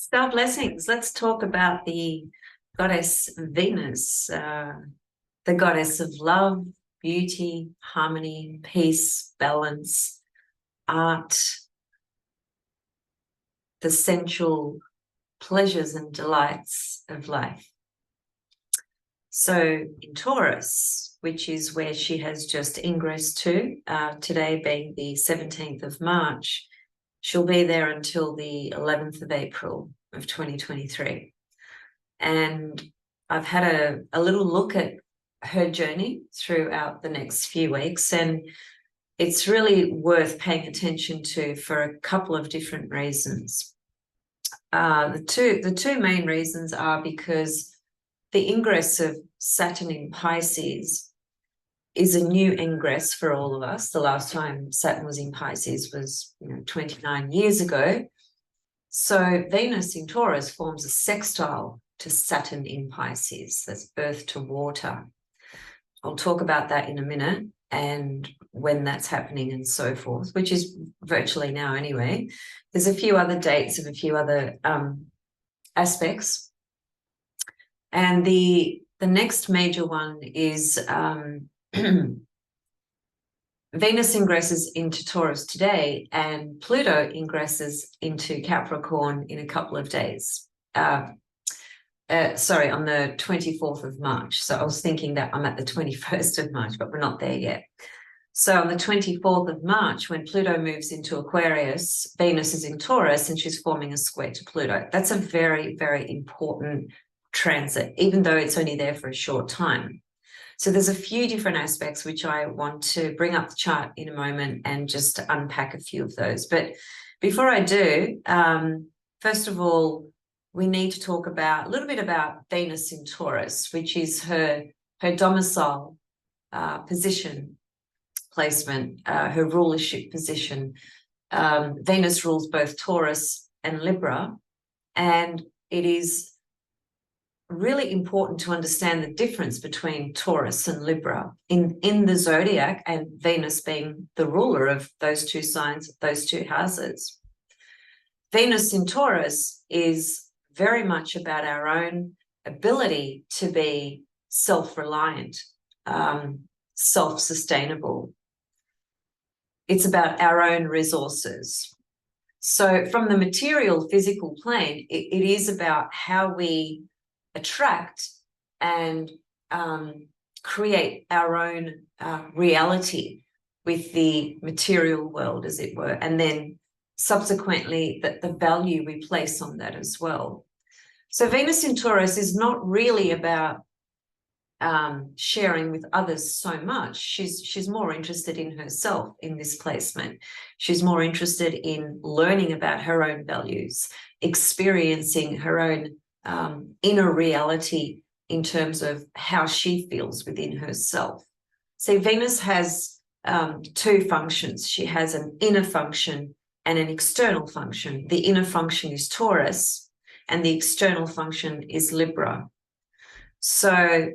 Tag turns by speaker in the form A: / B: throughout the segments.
A: Star blessings. Let's talk about the goddess Venus, the goddess of love, beauty, harmony, peace, balance, art, the sensual pleasures and delights of life. So in Taurus, which is where she has just ingressed to, today being the 17th of March, she'll be there until the 11th of April of 2023. And I've had a little look at her journey throughout the next few weeks, and it's really worth paying attention to for a couple of different reasons. The two main reasons are because the ingress of Saturn in Pisces is a new ingress for all of us. The last time Saturn was in Pisces was 29 years ago. So Venus in Taurus forms a sextile to Saturn in Pisces. That's earth to water. I'll talk about that in a minute and when that's happening and so forth, which is virtually now anyway. There's a few other dates of a few other aspects. And the next major one is Venus ingresses into Taurus today, and Pluto ingresses into Capricorn in a couple of days. Sorry, on the 24th of March. So I was thinking that I'm at the 21st of March, but we're not there yet. So on the 24th of March, when Pluto moves into Aquarius, Venus is in Taurus and she's forming a square to Pluto. That's a very, very important transit, even though it's only there for a short time. So there's a few different aspects which I want to bring up the chart in a moment and just unpack a few of those. But before I do, first of all, we need to talk about a little bit about Venus in Taurus, which is her domicile position, placement, her rulership position. Venus rules both Taurus and Libra, and it is really important to understand the difference between Taurus and Libra in the zodiac, and Venus being the ruler of those two signs, those two houses. Venus in Taurus is very much about our own ability to be self-reliant, self-sustainable. It's about our own resources. So from the material physical plane, it is about how we attract and create our own reality with the material world, as it were, and then subsequently the value we place on that as well. So Venus in Taurus is not really about sharing with others so much. She's more interested in herself in this placement. She's more interested in learning about her own values, experiencing her own inner reality in terms of how she feels within herself. So Venus has two functions. She has an inner function and an external function. The inner function is Taurus and the external function is Libra. So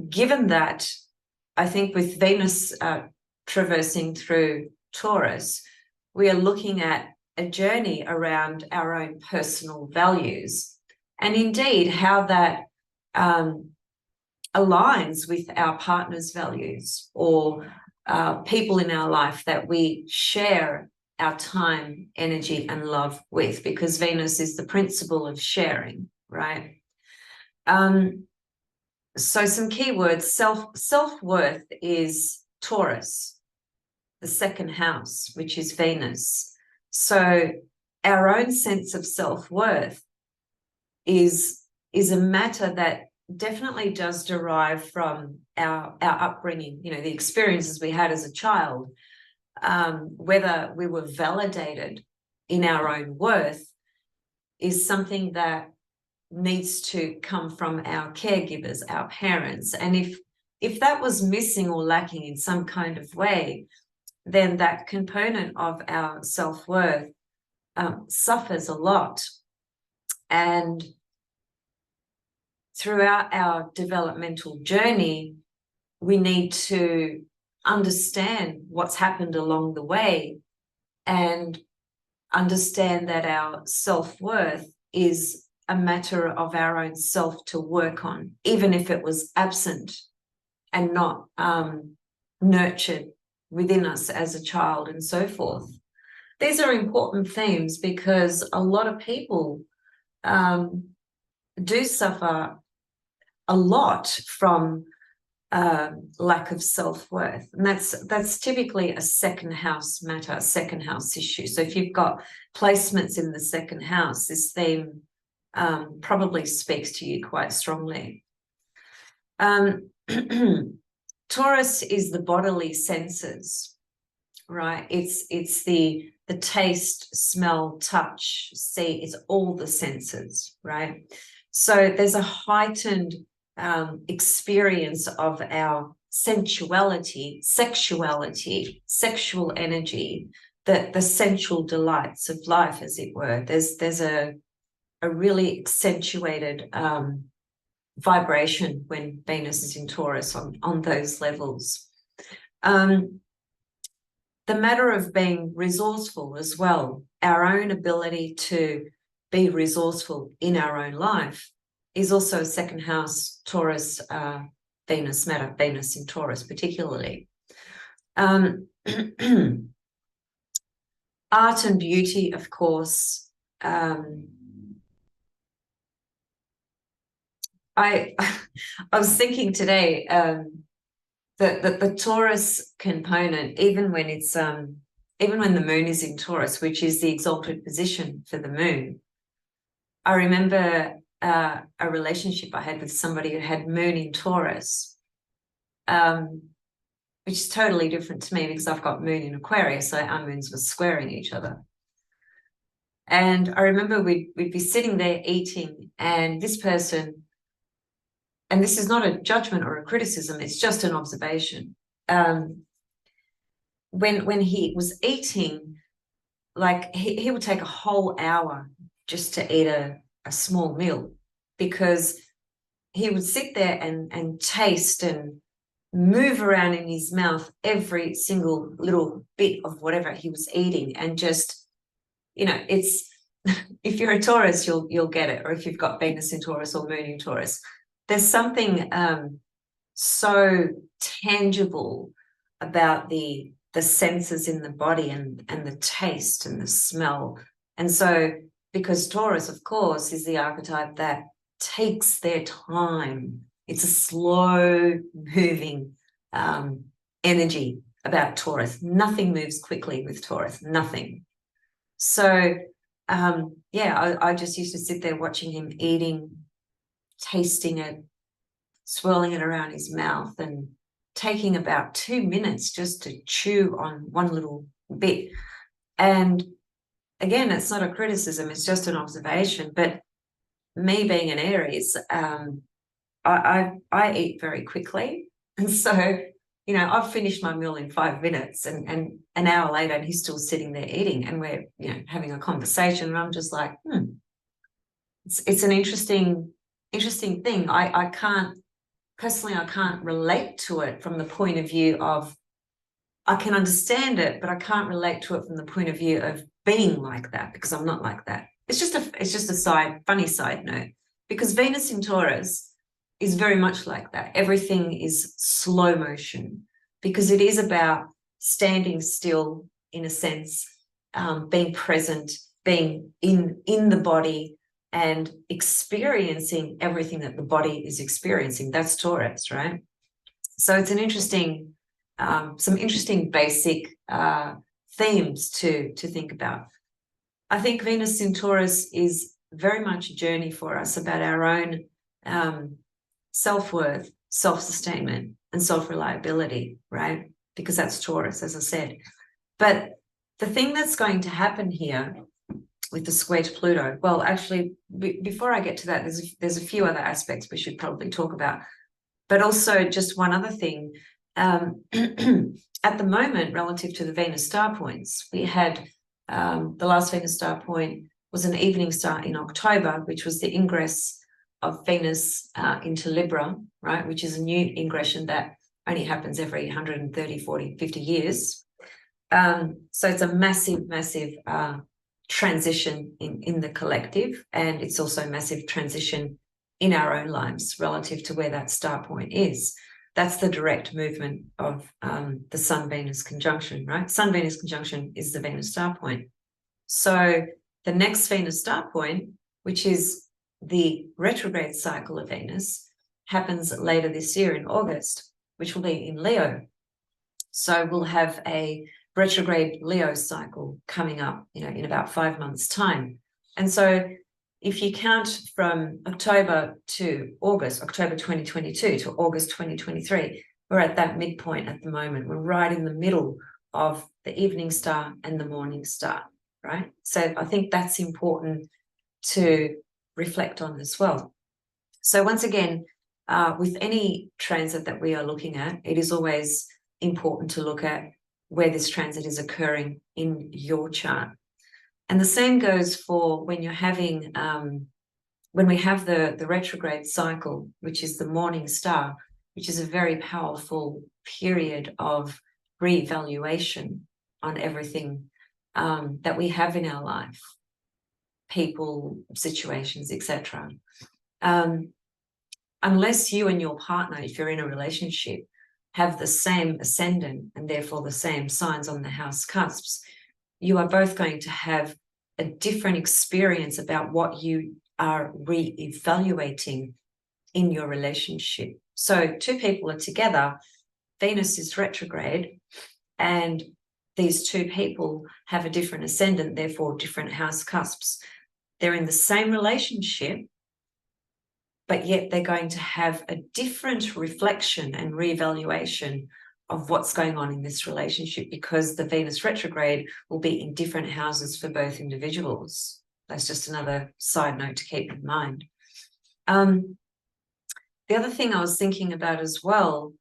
A: given that, I think with Venus traversing through Taurus, we are looking at a journey around our own personal values, and indeed how that aligns with our partner's values or people in our life that we share our time, energy, and love with, because Venus is the principle of sharing, right? So some keywords: self-worth is Taurus, the second house, which is Venus. So our own sense of self-worth is a matter that definitely does derive from our upbringing, the experiences we had as a child, whether we were validated in our own worth is something that needs to come from our caregivers, our parents. And if that was missing or lacking in some kind of way, then that component of our self-worth suffers a lot. And throughout our developmental journey, we need to understand what's happened along the way and understand that our self-worth is a matter of our own self to work on, even if it was absent and not nurtured within us as a child and so forth. These are important themes because a lot of people do suffer a lot from lack of self-worth, and that's typically a second house matter, a second house issue. So if you've got placements in the second house, this theme probably speaks to you quite strongly. Taurus is the bodily senses, right? It's the taste, smell, touch, see, it's all the senses, right? So there's a heightened experience of our sensuality, sexuality, sexual energy, the sensual delights of life, as it were. There's a really accentuated vibration when Venus is in Taurus on those levels. The matter of being resourceful as well, our own ability to be resourceful in our own life, is also a second house Taurus Venus matter, Venus in Taurus particularly. Art and beauty, of course. I was thinking today that the Taurus component, even when the moon is in Taurus, which is the exalted position for the moon. I remember a relationship I had with somebody who had moon in Taurus, which is totally different to me because I've got moon in Aquarius, so our moons were squaring each other. And I remember we'd be sitting there eating, and this person, and this is not a judgment or a criticism, it's just an observation. When he was eating, like he would take a whole hour just to eat a small meal, because he would sit there and taste and move around in his mouth every single little bit of whatever he was eating, and just, it's if you're a Taurus, you'll get it, or if you've got Venus in Taurus or moon in Taurus, there's something so tangible about the senses in the body and the taste and the smell. And so, because Taurus, of course, is the archetype that takes their time, it's a slow moving energy about Taurus. Nothing moves quickly with Taurus, nothing. So I just used to sit there watching him eating, tasting it, swirling it around his mouth, and taking about 2 minutes just to chew on one little bit. And again, it's not a criticism, it's just an observation. But me being an Aries, I eat very quickly. And so, I've finished my meal in 5 minutes, and an hour later, and he's still sitting there eating, and we're, having a conversation, and I'm just like, it's an interesting thing. I can't relate to it from the point of view of, I can understand it, but I can't relate to it from the point of view of being like that, because I'm not like that. It's just a funny side note, because Venus in Taurus is very much like that. Everything is slow motion, because it is about standing still, in a sense, being present, being in the body, and experiencing everything that the body is experiencing. That's Taurus, right? So it's an interesting, some interesting basic themes to think about. I think Venus in Taurus is very much a journey for us about our own self-worth, self-sustainment, and self-reliability, right? Because that's Taurus, as I said. But the thing that's going to happen here with the square to Pluto, well, actually, before I get to that, there's a few other aspects we should probably talk about. But also just one other thing, at the moment, relative to the Venus star points, we had the last Venus star point was an evening star in October, which was the ingress of Venus into Libra, right, which is a new ingression that only happens every 130, 40, 50 years. So it's a massive transition in the collective, and it's also a massive transition in our own lives relative to where that star point is. That's the direct movement of the Sun-Venus conjunction, right? Sun-Venus conjunction is the Venus star point. So the next Venus star point, which is the retrograde cycle of Venus, happens later this year in August, which will be in Leo. So we'll have a retrograde Leo cycle coming up, in about 5 months' time. And so if you count from October to August, October 2022 to August 2023, we're at that midpoint at the moment. We're right in the middle of the evening star and the morning star, right? So I think that's important to reflect on as well. So once again, with any transit that we are looking at, it is always important to look at where this transit is occurring in your chart. And the same goes for when you're having, when we have the retrograde cycle, which is the morning star, which is a very powerful period of reevaluation on everything that we have in our life, people, situations, etc. Unless you and your partner, if you're in a relationship, have the same ascendant and therefore the same signs on the house cusps, you are both going to have a different experience about what you are re-evaluating in your relationship. So two people are together, Venus is retrograde, and these two people have a different ascendant, therefore different house cusps. They're in the same relationship, but yet they're going to have a different reflection and reevaluation of what's going on in this relationship, because the Venus retrograde will be in different houses for both individuals. That's just another side note to keep in mind. The other thing I was thinking about as well,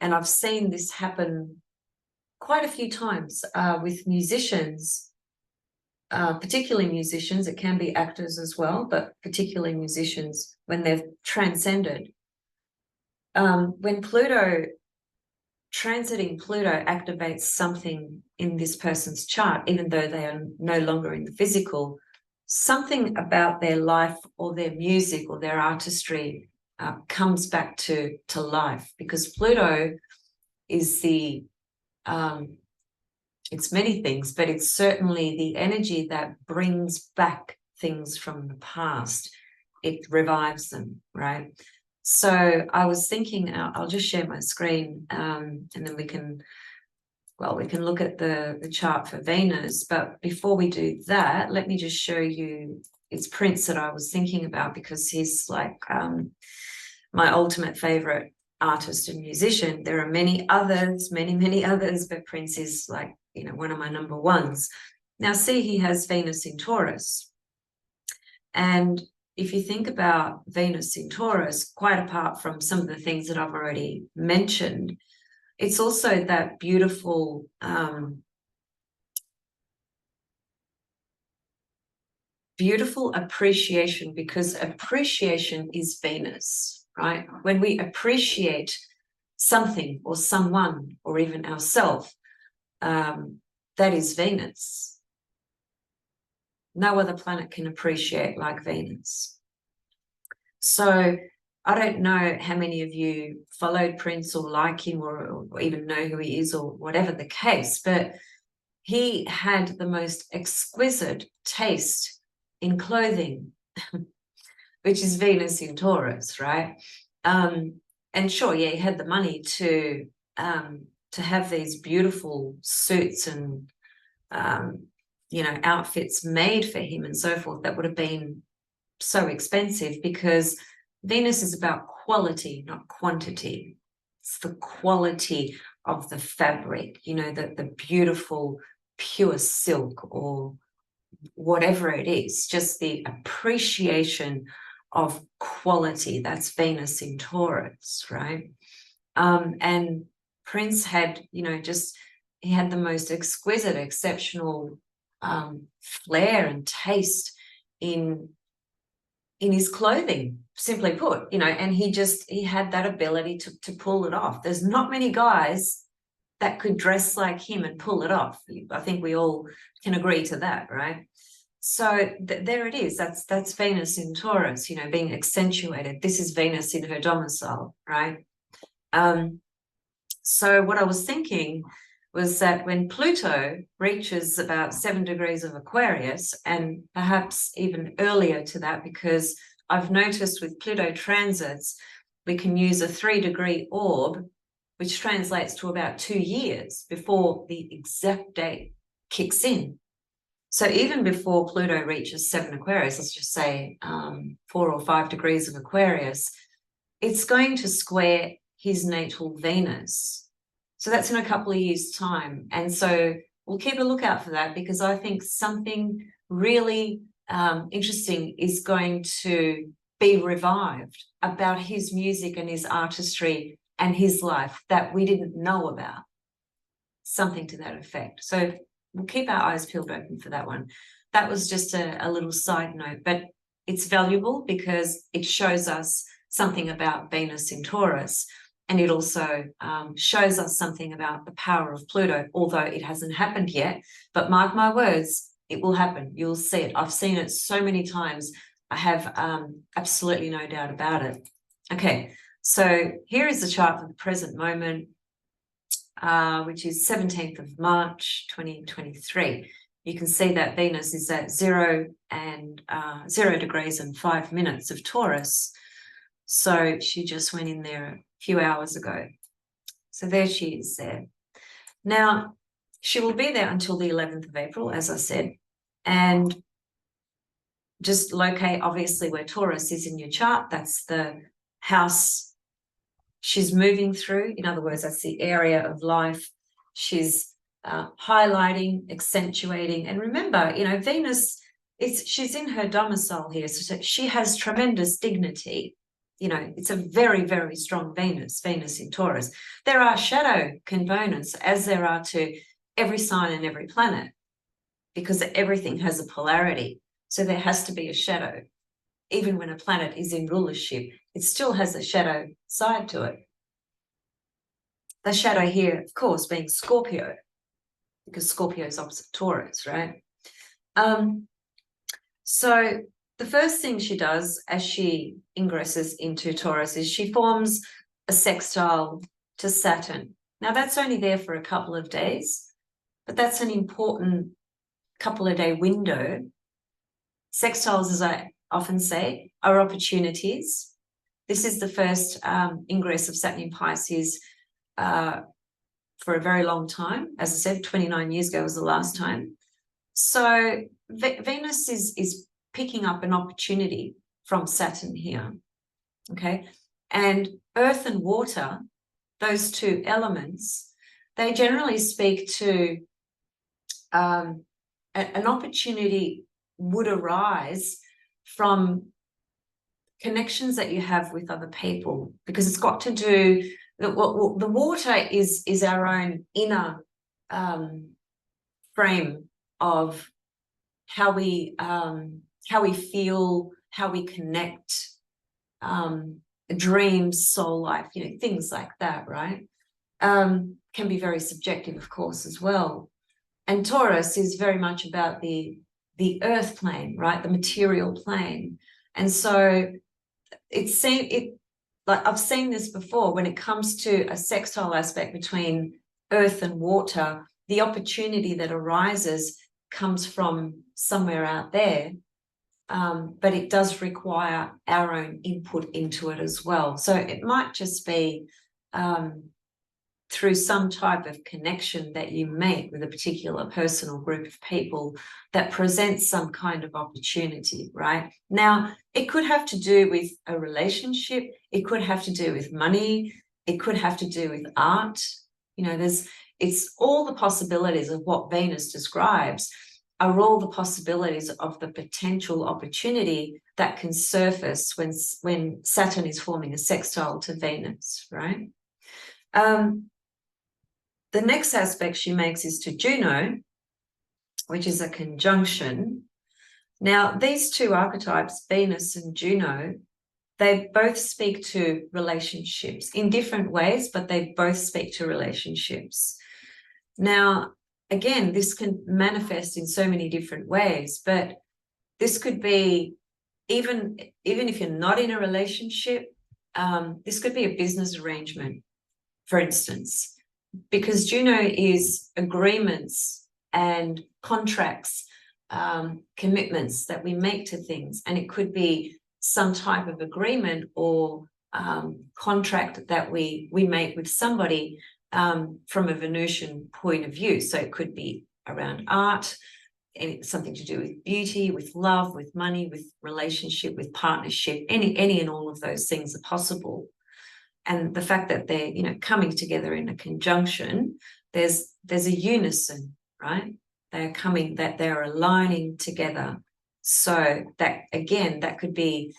A: and I've seen this happen quite a few times with musicians, particularly musicians, it can be actors as well, but particularly musicians when they've transcended. When Pluto, transiting Pluto activates something in this person's chart, even though they are no longer in the physical, something about their life or their music or their artistry comes back to life, because Pluto is the it's many things, but it's certainly the energy that brings back things from the past. It revives them, right? So I was thinking, I'll just share my screen, and then we can look at the chart for Venus. But before we do that, let me just show you, it's Prince that I was thinking about, because he's like my ultimate favorite artist and musician. There are many others, many others, but Prince is like, one of my number ones. Now, see, he has Venus in Taurus. And if you think about Venus in Taurus, quite apart from some of the things that I've already mentioned, it's also that beautiful beautiful appreciation, because appreciation is Venus, right? When we appreciate something or someone or even ourselves, that is Venus. No other planet can appreciate like Venus. So I don't know how many of you followed Prince or like him or even know who he is or whatever the case, but he had the most exquisite taste in clothing, which is Venus in Taurus, right? And sure, yeah, he had the money to have these beautiful suits and outfits made for him and so forth that would have been so expensive, because Venus is about quality, not quantity. It's the quality of the fabric, the beautiful pure silk or whatever it is, just the appreciation of quality. That's Venus in Taurus, right? And Prince had, he had the most exquisite, exceptional flair and taste in his clothing, simply put, and he had that ability to pull it off. There's not many guys that could dress like him and pull it off. I think we all can agree to that, right? So there it is. That's Venus in Taurus, you know, being accentuated. This is Venus in her domicile, right? So what I was thinking was that when Pluto reaches about 7 degrees of Aquarius, and perhaps even earlier to that, because I've noticed with Pluto transits, we can use a 3-degree orb, which translates to about 2 years before the exact date kicks in. So even before Pluto reaches 7 Aquarius, let's just say 4 or 5 degrees of Aquarius, it's going to square his natal Venus. So that's in a couple of years' time. And so we'll keep a lookout for that, because I think something really interesting is going to be revived about his music and his artistry and his life that we didn't know about. Something to that effect. So we'll keep our eyes peeled open for that one. That was just a little side note, but it's valuable because it shows us something about Venus in Taurus, and it also shows us something about the power of Pluto, although it hasn't happened yet. But mark my words, it will happen. You'll see it. I've seen it so many times. I have absolutely no doubt about it. Okay, so here is the chart for the present moment, which is 17th of March, 2023. You can see that Venus is at 0 degrees and 5 minutes of Taurus. So she just went in there a few hours ago. So there she is there. Now, she will be there until the 11th of April, as I said, and just locate obviously where Taurus is in your chart. That's the house she's moving through. In other words, that's the area of life she's highlighting, accentuating. And remember, you know, Venus, she's in her domicile here, so she has tremendous dignity. You know, it's a very, very strong Venus in Taurus. There are shadow components, as there are to every sign and every planet, because everything has a polarity. So there has to be a shadow. Even when a planet is in rulership, it still has a shadow side to it. The shadow here, of course, being Scorpio, because Scorpio is opposite Taurus, right? So the first thing she does as she ingresses into Taurus is she forms a sextile to Saturn. Now, that's only there for a couple of days, but that's an important couple of day window. Sextiles, as I often say, are opportunities. This is the first ingress of Saturn in Pisces for a very long time. As I said, 29 years ago was the last time. So Venus is picking up an opportunity from Saturn here, okay? And earth and water, those two elements, they generally speak to an opportunity would arise from connections that you have with other people, because it's got to do, the water is our own inner frame of how we feel, how we connect, dreams, soul life, you know, things like that, right? Can be very subjective, of course, as well. And Taurus is very much about the earth plane, right? The material plane. And so like I've seen this before, when it comes to a sextile aspect between earth and water, the opportunity that arises comes from somewhere out there, but it does require our own input into it as well. So it might just be through some type of connection that you make with a particular person or group of people that presents some kind of opportunity, right? Now, it could have to do with a relationship. It could have to do with money. It could have to do with art. You know, it's all the possibilities of what Venus describes are all the possibilities of the potential opportunity that can surface when Saturn is forming a sextile to Venus, right? The next aspect she makes is to Juno, which is a conjunction. Now, these two archetypes, Venus and Juno, they both speak to relationships in different ways, but they both speak to relationships. Now, again, this can manifest in so many different ways, but this could be even if you're not in a relationship, this could be a business arrangement, for instance, because Juno is agreements and contracts, commitments that we make to things. And it could be some type of agreement or contract that we make with somebody from a Venusian point of view. So it could be around art, something to do with beauty, with love, with money, with relationship, with partnership. Any and all of those things are possible. And the fact that they're, you know, coming together in a conjunction, there's a unison, right? They're coming, that they're aligning together. So that, again, that could be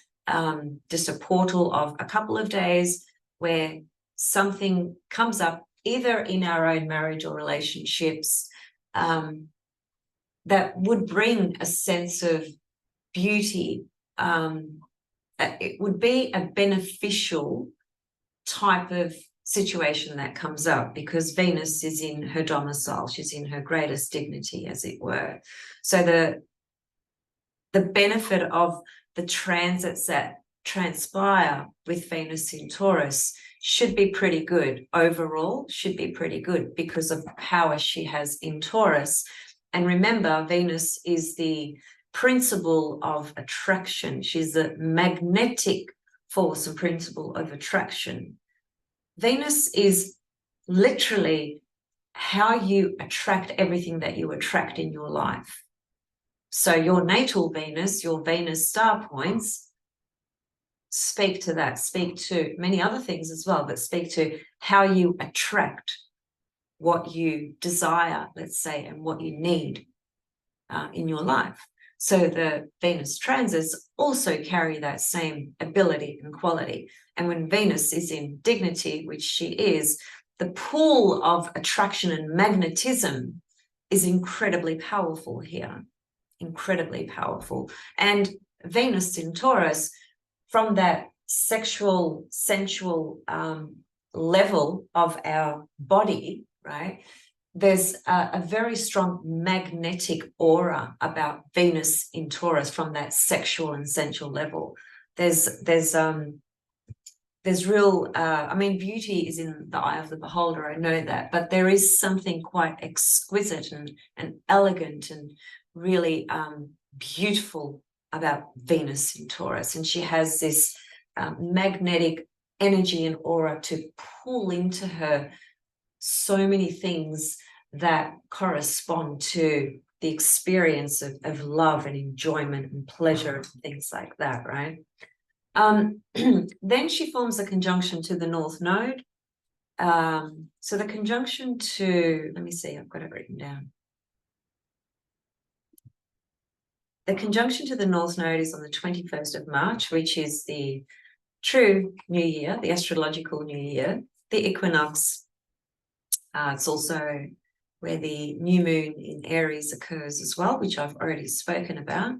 A: just a portal of a couple of days where something comes up either in our own marriage or relationships that would bring a sense of beauty. It would be a beneficial type of situation that comes up because Venus is in her domicile. She's in her greatest dignity, as it were. So the benefit of the transits that transpire with Venus in Taurus should be pretty good overall, should be pretty good because of the power she has in Taurus. And remember, Venus is the principle of attraction. She's the magnetic force and principle of attraction. Venus is literally how you attract everything that you attract in your life. So your natal Venus, your Venus star points, speak to that, speak to many other things as well, but speak to how you attract what you desire, let's say, and what you need in your life. So the Venus transits also carry that same ability and quality. And when Venus is in dignity, which she is, the pull of attraction and magnetism is incredibly powerful here, incredibly powerful. And Venus in Taurus, from that sexual, sensual level of our body, right? There's a very strong magnetic aura about Venus in Taurus from that sexual and sensual level. There's real, I mean, beauty is in the eye of the beholder, I know that, but there is something quite exquisite and elegant and really beautiful about Venus in Taurus. And she has this magnetic energy and aura to pull into her so many things that correspond to the experience of love and enjoyment and pleasure and things like that, right? Then she forms a conjunction to the North Node. So the conjunction to, let me see, I've got it written down. The conjunction to the North Node is on the 21st of March, which is the true new year, the astrological new year, the equinox. It's also where the new moon in Aries occurs as well, which I've already spoken about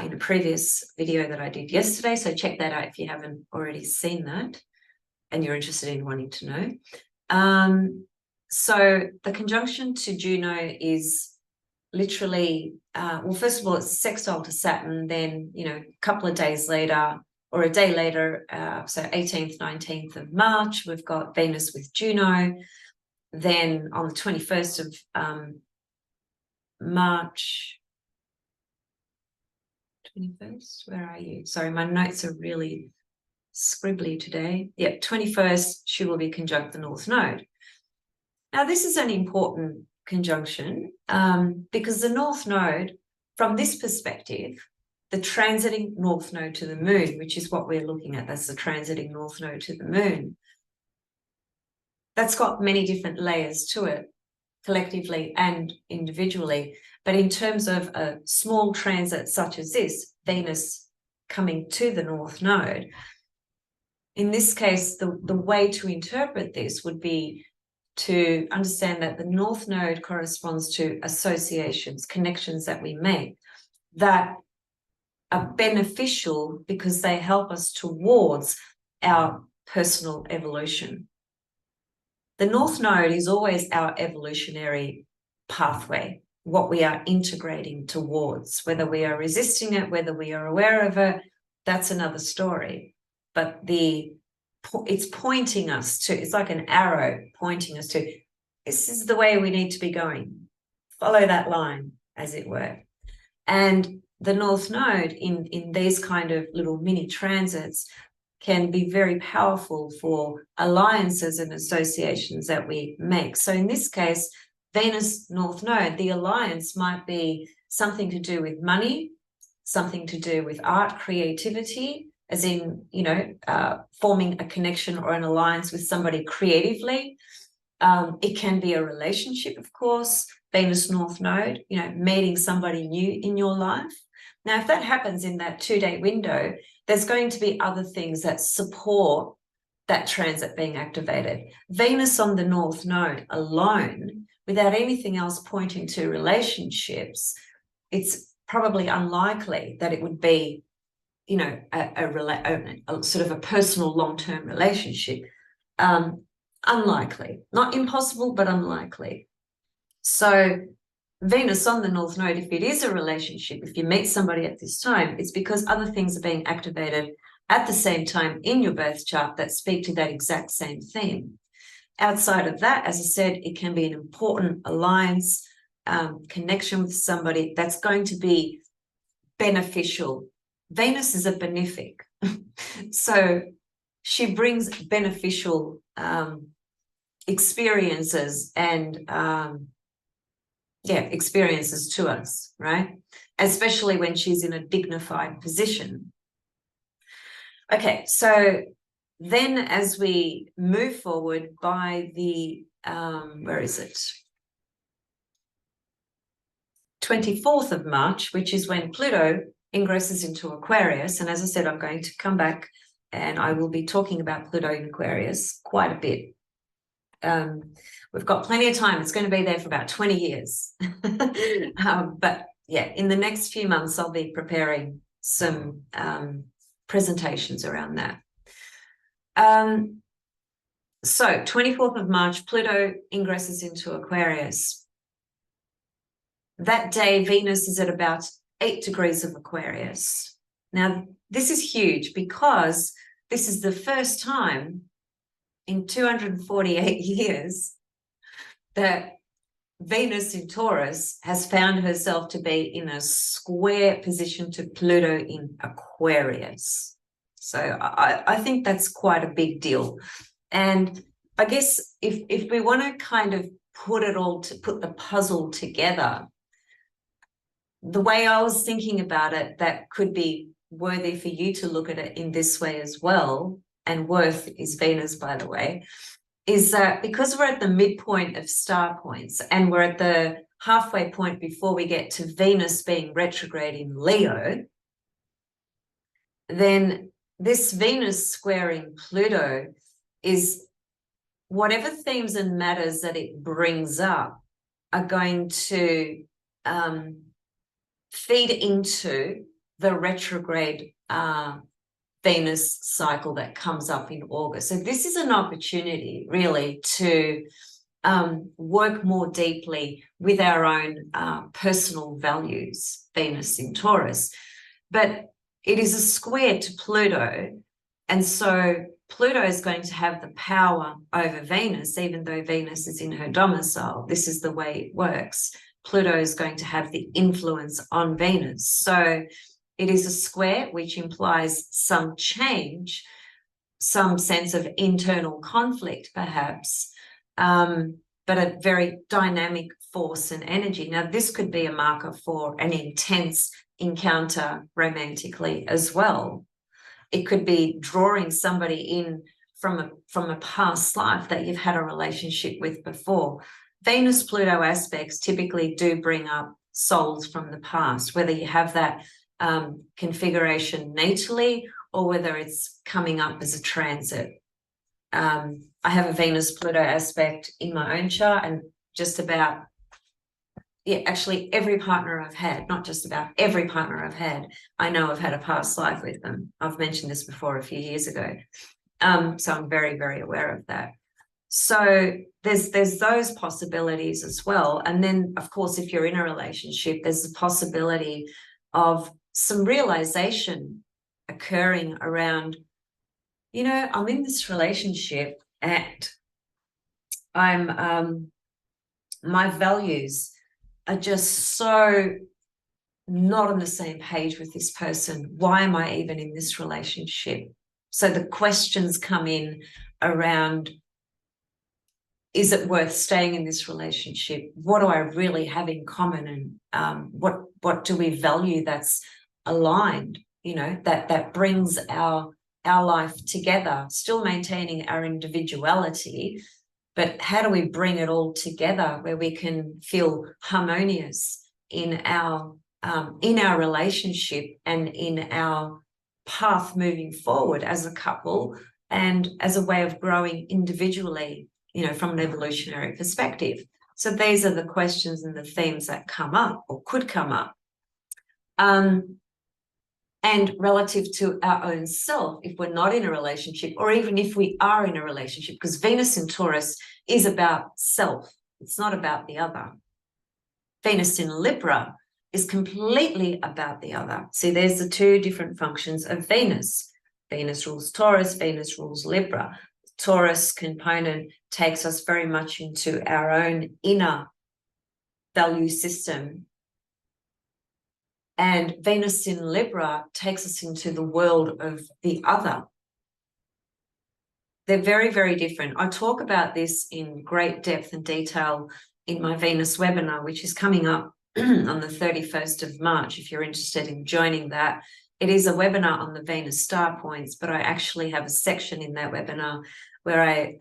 A: in a previous video that I did yesterday. So check that out if you haven't already seen that and you're interested in wanting to know. So the conjunction to Juno is literally, well, first of all, it's sextile to Saturn. Then, you know, a couple of days later or a day later, so 18th, 19th of March, we've got Venus with Juno. Then on the 21st of March, 21st, where are you? Sorry, my notes are really scribbly today. Yeah, 21st, she will be conjunct the North Node. Now, this is an important conjunction because the North Node, from this perspective, the transiting North Node to the Moon, which is what we're looking at, that's the transiting North Node to the Moon. That's got many different layers to it, collectively and individually. But in terms of a small transit such as this, Venus coming to the North Node, in this case, the way to interpret this would be to understand that the North Node corresponds to associations, connections that we make that are beneficial because they help us towards our personal evolution. The North Node is always our evolutionary pathway. what we are integrating towards. Whether we are resisting it, whether we are aware of it, that's another story. But it's pointing us to, it's like an arrow pointing us to, this is the way we need to be going. Follow that line, as it were. And the North Node in these kind of little mini transits can be very powerful for alliances and associations that we make. So in this case, Venus North Node, the alliance might be something to do with money, something to do with art, creativity, as in, forming a connection or an alliance with somebody creatively. It can be a relationship, of course, Venus North Node, meeting somebody new in your life. Now, if that happens in that 2-day window, there's going to be other things that support that transit being activated. Venus on the North Node alone, without anything else pointing to relationships, it's probably unlikely that it would be, a sort of a personal long-term relationship. Unlikely, not impossible, but unlikely. So Venus on the North Node, if it is a relationship, if you meet somebody at this time, it's because other things are being activated at the same time in your birth chart that speak to that exact same theme. Outside of that, as I said, it can be an important alliance, connection with somebody that's going to be beneficial. Venus is a benefic. So she brings beneficial experiences and experiences to us, right? Especially when she's in a dignified position. Okay, so then as we move forward by the, 24th of March, which is when Pluto ingresses into Aquarius. And as I said, I'm going to come back and I will be talking about Pluto in Aquarius quite a bit. We've got plenty of time. It's going to be there for about 20 years. But yeah, in the next few months, I'll be preparing some presentations around that. So 24th of March, Pluto ingresses into Aquarius. That day, Venus is at about 8 degrees of Aquarius. Now, this is huge because this is the first time in 248 years that Venus in Taurus has found herself to be in a square position to Pluto in Aquarius. So I think that's quite a big deal. And I guess if we want to kind of put the puzzle together, the way I was thinking about it, that could be worthy for you to look at it in this way as well, and worth is Venus, by the way, is that because we're at the midpoint of star points and we're at the halfway point before we get to Venus being retrograde in Leo, then this Venus squaring Pluto is whatever themes and matters that it brings up are going to feed into the retrograde Venus cycle that comes up in August. So this is an opportunity really to work more deeply with our own personal values, Venus in Taurus. But it is a square to Pluto. And so Pluto is going to have the power over Venus, even though Venus is in her domicile. This is the way it works. Pluto is going to have the influence on Venus. So it is a square, which implies some change, some sense of internal conflict, perhaps, but a very dynamic force and energy. Now, this could be a marker for an intense encounter romantically as well. It could be drawing somebody in from a past life that you've had a relationship with before. Venus-Pluto aspects typically do bring up souls from the past, whether you have that configuration natally or whether it's coming up as a transit. I have a Venus-Pluto aspect in my own chart, and just about, actually every partner I've had, not just about every partner I've had, I know I've had a past life with them. I've mentioned this before a few years ago. So I'm very, very aware of that. So there's those possibilities as well. And then, of course, if you're in a relationship, there's the possibility of some realization occurring around, I'm in this relationship and I'm my values are just so not on the same page with this person. Why am I even in this relationship? So the questions come in around, is it worth staying in this relationship? What do I really have in common? And what do we value that's aligned, that brings our life together, still maintaining our individuality, but how do we bring it all together where we can feel harmonious in our relationship and in our path moving forward as a couple and as a way of growing individually, from an evolutionary perspective. So these are the questions and the themes that come up or could come up. And relative to our own self, if we're not in a relationship, or even if we are in a relationship, because Venus in Taurus is about self, it's not about the other. Venus in Libra is completely about the other. See, there's the two different functions of Venus. Venus rules Taurus, Venus rules Libra. Taurus component takes us very much into our own inner value system. And Venus in Libra takes us into the world of the other. They're very, very different. I talk about this in great depth and detail in my Venus webinar, which is coming up on the 31st of March. If you're interested in joining that, it is a webinar on the Venus star points, but I actually have a section in that webinar where I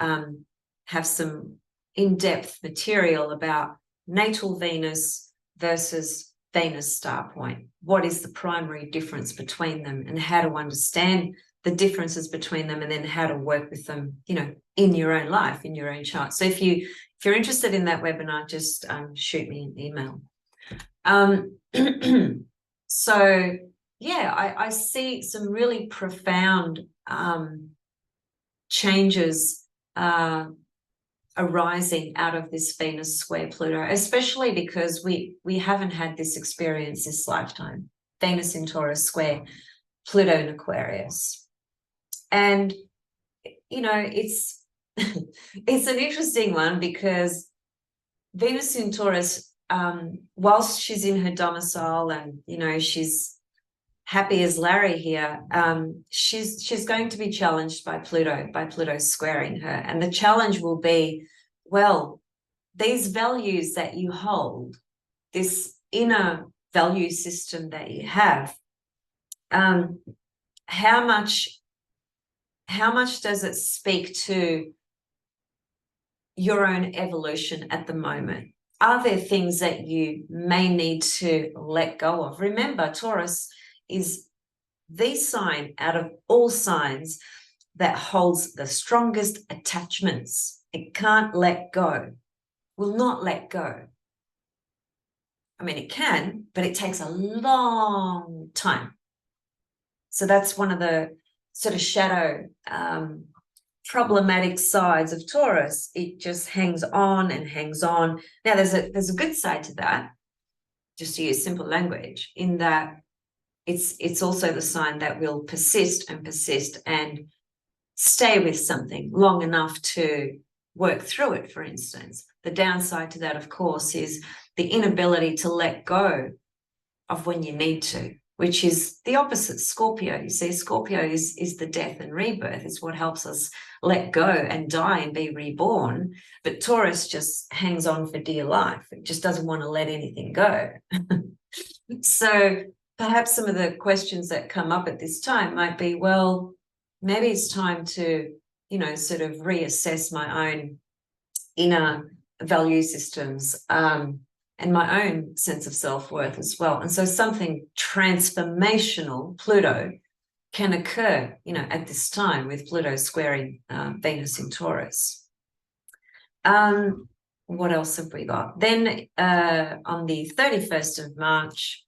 A: have some in-depth material about natal Venus versus Venus star point. What is the primary difference between them and how to understand the differences between them and then how to work with them, in your own life, in your own chart. So if you're interested in that webinar, just shoot me an email. So yeah, I see some really profound changes arising out of this Venus square Pluto, especially because we haven't had this experience this lifetime. Venus in Taurus square Pluto in Aquarius. And, it's it's an interesting one because Venus in Taurus, whilst she's in her domicile and, she's happy as Larry here, she's going to be challenged by Pluto squaring her. And the challenge will be, well, these values that you hold, this inner value system that you have, how much does it speak to your own evolution at the moment? Are there things that you may need to let go of? Remember, Taurus is the sign out of all signs that holds the strongest attachments. It can't let go, will not let go. I mean, it can, but it takes a long time. So that's one of the sort of shadow problematic sides of Taurus. It just hangs on and hangs on. Now, there's a good side to that, just to use simple language, in that it's also the sign that will persist and stay with something long enough to work through it, for instance. The downside to that, of course, is the inability to let go of when you need to, which is the opposite, Scorpio. You see, Scorpio is the death and rebirth. It's what helps us let go and die and be reborn. But Taurus just hangs on for dear life. It just doesn't want to let anything go. So perhaps some of the questions that come up at this time might be, well, maybe it's time to, sort of reassess my own inner value systems and my own sense of self-worth as well. And so something transformational, Pluto, can occur, at this time with Pluto squaring Venus in Taurus. What else have we got? Then on the 31st of March,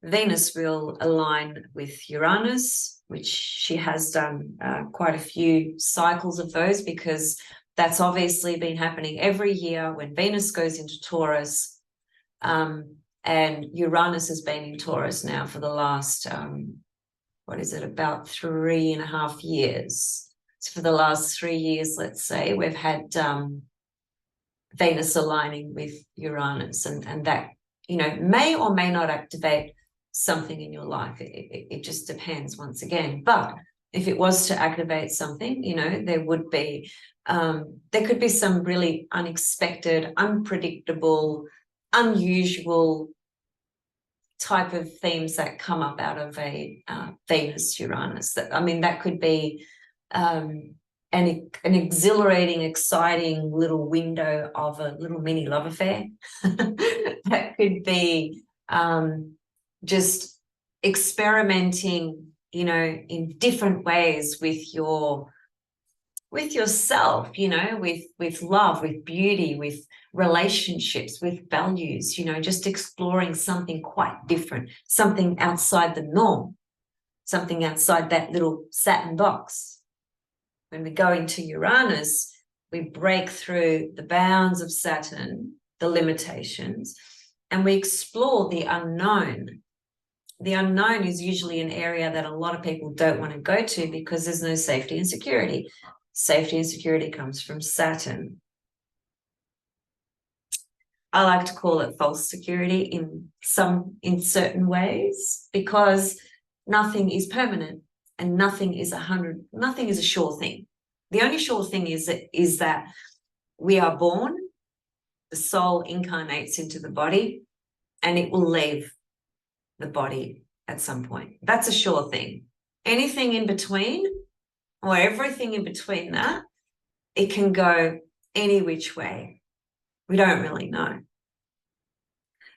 A: Venus will align with Uranus, which she has done quite a few cycles of those, because That's obviously been happening every year when Venus goes into Taurus, and Uranus has been in Taurus now for the last, what is it, about 3.5 years. So for the last 3 years, let's say, we've had Venus aligning with Uranus, and that, you know, may or may not activate something in your life. It just depends, once again. But if it was to activate something, you know, there would be, there could be some really unexpected, unpredictable, unusual type of themes that come up out of a Venus Uranus. That, I mean, that could be an exhilarating, exciting little window of a little mini love affair. That could be just experimenting, you know, in different ways with yourself, you know, with love, with beauty, with relationships, with values, you know, just exploring something quite different, something outside the norm, something outside that little Saturn box. When we go into Uranus, we break through the bounds of Saturn, the limitations, and we explore the unknown. The unknown is usually an area that a lot of people don't want to go to because there's no safety and security. Safety and security comes from Saturn. I like to call it false security in certain ways, because nothing is permanent and nothing is a sure thing. The only sure thing is that we are born, the soul incarnates into the body, and it will leave the body at some point. That's a sure thing. Anything in between, or everything in between that, it can go any which way. We don't really know.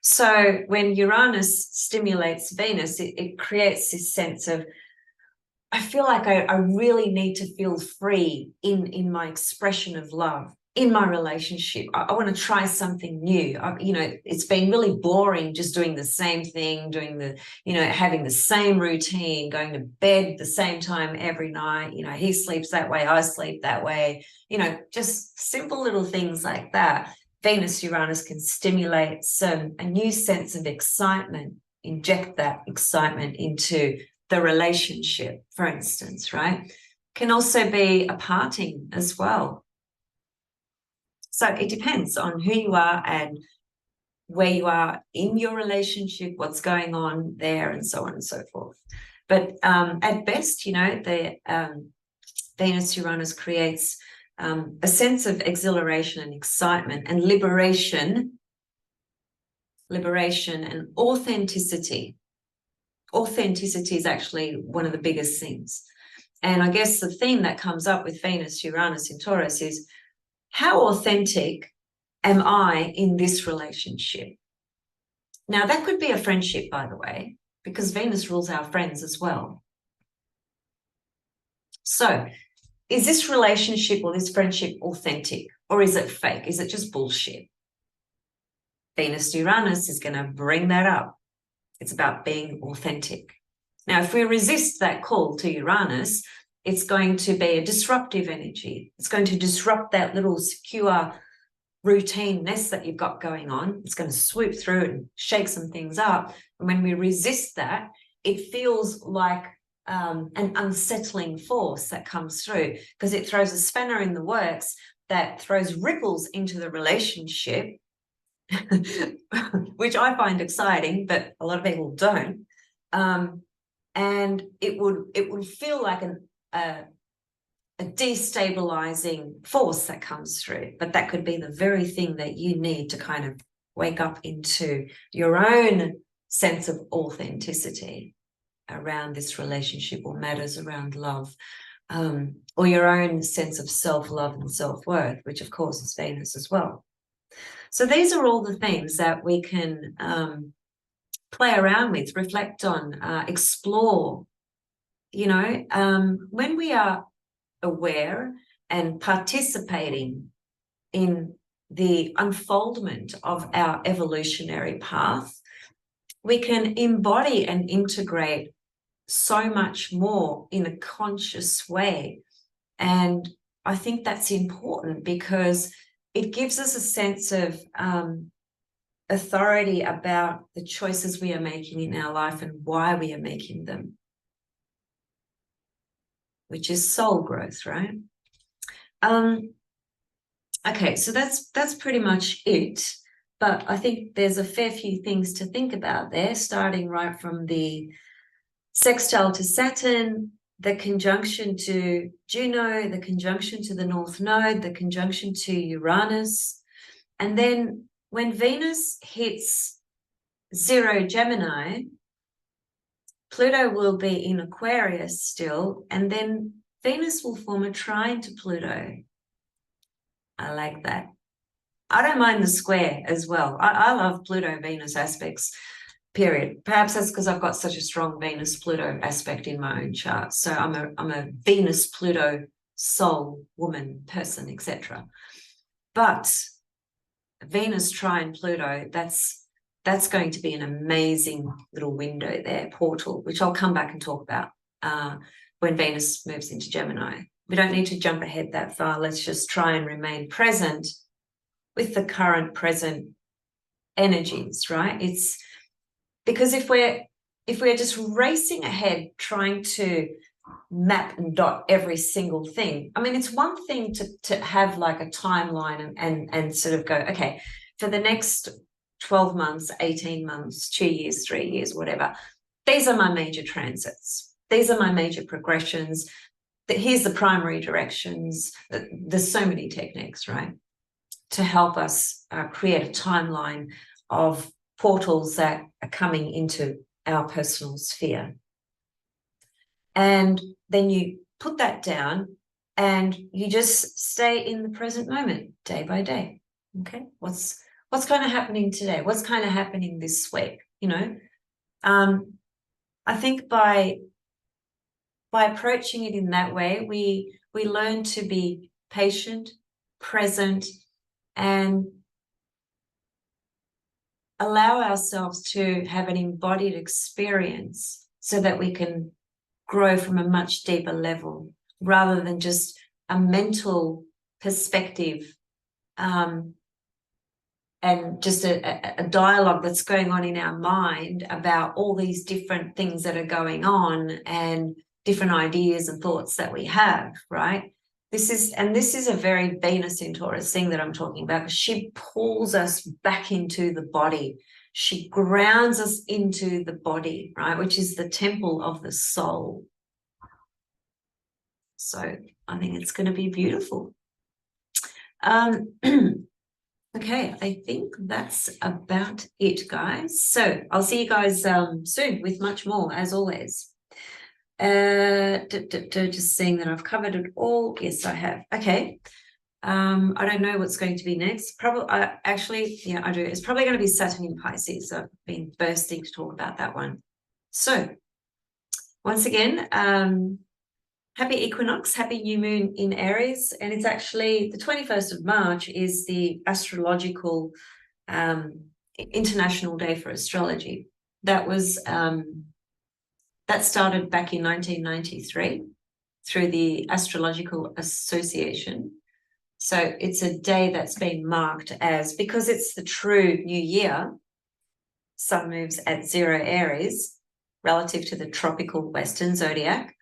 A: So when Uranus stimulates Venus, it creates this sense of, I feel like I really need to feel free in my expression of love, in my relationship. I want to try something new. You know, it's been really boring just doing the same thing, having the same routine, going to bed the same time every night. You know, he sleeps that way, I sleep that way, you know, just simple little things like that. Venus Uranus can stimulate a new sense of excitement, inject that excitement into the relationship, for instance, right? Can also be a parting as well. So it depends on who you are and where you are in your relationship, what's going on there, and so on and so forth. But at best, you know, the Venus Uranus creates a sense of exhilaration and excitement and liberation and authenticity. Authenticity is actually one of the biggest things. And I guess the theme that comes up with Venus Uranus in Taurus is, how authentic am I in this relationship? Now, that could be a friendship, by the way, because Venus rules our friends as well. So, is this relationship or this friendship authentic, or is it fake? Is it just bullshit? Venus Uranus is going to bring that up. It's about being authentic. Now, if we resist that call to Uranus, it's going to be a disruptive energy. It's going to disrupt that little secure routine nest that you've got going on. It's going to swoop through and shake some things up. And when we resist that, it feels like an unsettling force that comes through, because it throws a spanner in the works that throws ripples into the relationship, which I find exciting, but a lot of people don't. And it would feel like a destabilizing force that comes through, but that could be the very thing that you need to kind of wake up into your own sense of authenticity around this relationship or matters around love, or your own sense of self-love and self-worth, which of course is Venus as well. So these are all the things that we can play around with, reflect on, explore. You know, when we are aware and participating in the unfoldment of our evolutionary path, we can embody and integrate so much more in a conscious way. And I think that's important because it gives us a sense of authority about the choices we are making in our life and why we are making them, which is soul growth, right? Okay, so that's pretty much it. But I think there's a fair few things to think about there, starting right from the sextile to Saturn, the conjunction to Juno, the conjunction to the North Node, the conjunction to Uranus. And then when Venus hits 0 Gemini, Pluto will be in Aquarius still, and then Venus will form a trine to Pluto. I like that. I don't mind the square as well. I love Pluto-Venus aspects, period. Perhaps that's because I've got such a strong Venus-Pluto aspect in my own chart. So I'm a Venus-Pluto soul, woman, person, etc. But Venus trine Pluto, that's going to be an amazing little window there, portal, which I'll come back and talk about when Venus moves into Gemini. We don't need to jump ahead that far. Let's just try and remain present with the current present energies, right? It's because if we're just racing ahead trying to map and dot every single thing, I mean, it's one thing to have like a timeline and sort of go, okay, for the next 12 months, 18 months, 2 years, 3 years, whatever, these are my major transits. These are my major progressions. Here's the primary directions. There's so many techniques, right, to help us create a timeline of portals that are coming into our personal sphere. And then you put that down and you just stay in the present moment, day by day. Okay, what's kind of happening today? What's kind of happening this week? You know, I think by approaching it in that way, we learn to be patient, present, and allow ourselves to have an embodied experience so that we can grow from a much deeper level rather than just a mental perspective and just a dialogue that's going on in our mind about all these different things that are going on and different ideas and thoughts that we have, right? This is a very Venus in Taurus thing that I'm talking about, because she pulls us back into the body. She grounds us into the body, right, which is the temple of the soul. So I think it's going to be beautiful. Okay, I think that's about it, guys. So I'll see you guys soon with much more, as always. Just seeing that I've covered it all. Yes, I have. Okay. I don't know what's going to be next. Probably, actually, yeah, I do. It's probably going to be Saturn in Pisces. I've been bursting to talk about that one. So, once again, happy equinox, happy new moon in Aries, and it's actually the 21st of March is the astrological International Day for Astrology. That was that started back in 1993 through the Astrological Association. So it's a day that's been marked as, because it's the true new year, Sun moves at 0 Aries relative to the tropical Western zodiac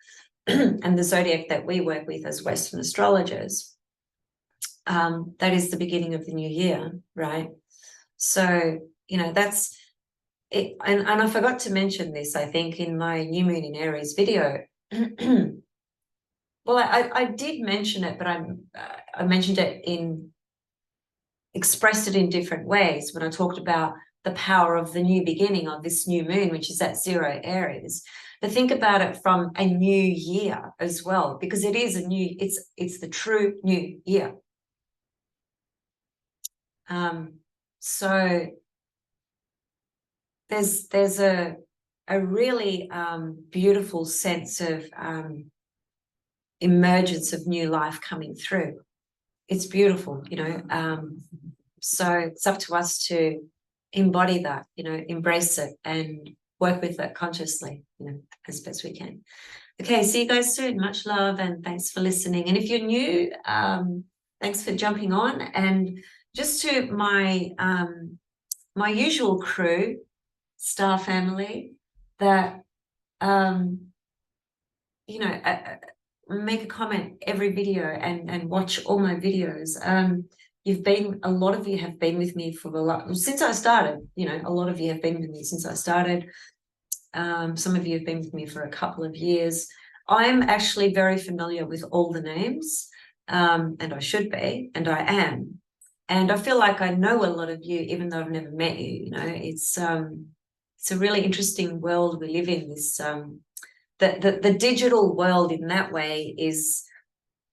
A: and the zodiac that we work with as Western astrologers. That is the beginning of the new year, right? So, you know, that's it. And I forgot to mention this, I think, in my new moon in Aries video. Well, I did mention it, but I mentioned it expressed it in different ways when I talked about the power of the new beginning of this new moon, which is at 0 Aries. But think about it from a new year as well, because it is a new, it's the true new year. So there's a really beautiful sense of emergence of new life coming through. It's beautiful, you know. So it's up to us to embody that, you know, embrace it and work with that consciously, as best we can. Okay, see you guys soon. Much love and thanks for listening. And if you're new, thanks for jumping on. And just to my my usual crew, star family, that make a comment every video and watch all my videos. A lot of you have been with me since I started. A lot of you have been with me since I started. Some of you have been with me for a couple of years. I'm actually very familiar with all the names, and I should be, and I am. And I feel like I know a lot of you, even though I've never met you. It's a really interesting world we live in. This the digital world in that way is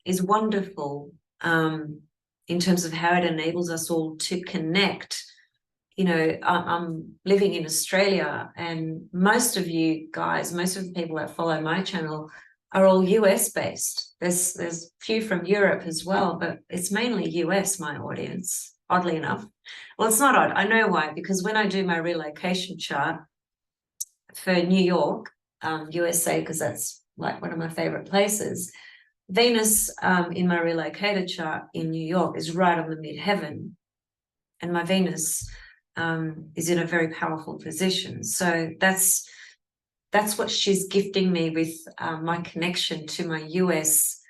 A: wonderful, in terms of how it enables us all to connect. I'm living in Australia, and most of you guys, most of the people that follow my channel are all US based. There's a few from Europe as well, but it's mainly US, my audience, oddly enough. Well, it's not odd. I know why, because when I do my relocation chart for New York, USA, because that's like one of my favorite places, Venus in my relocator chart in New York is right on the midheaven, and my Venus is in a very powerful position. So that's what she's gifting me with, my connection to my US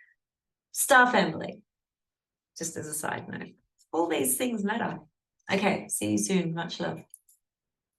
A: star family. Just as a side note, all these things matter. Okay, see you soon. Much love.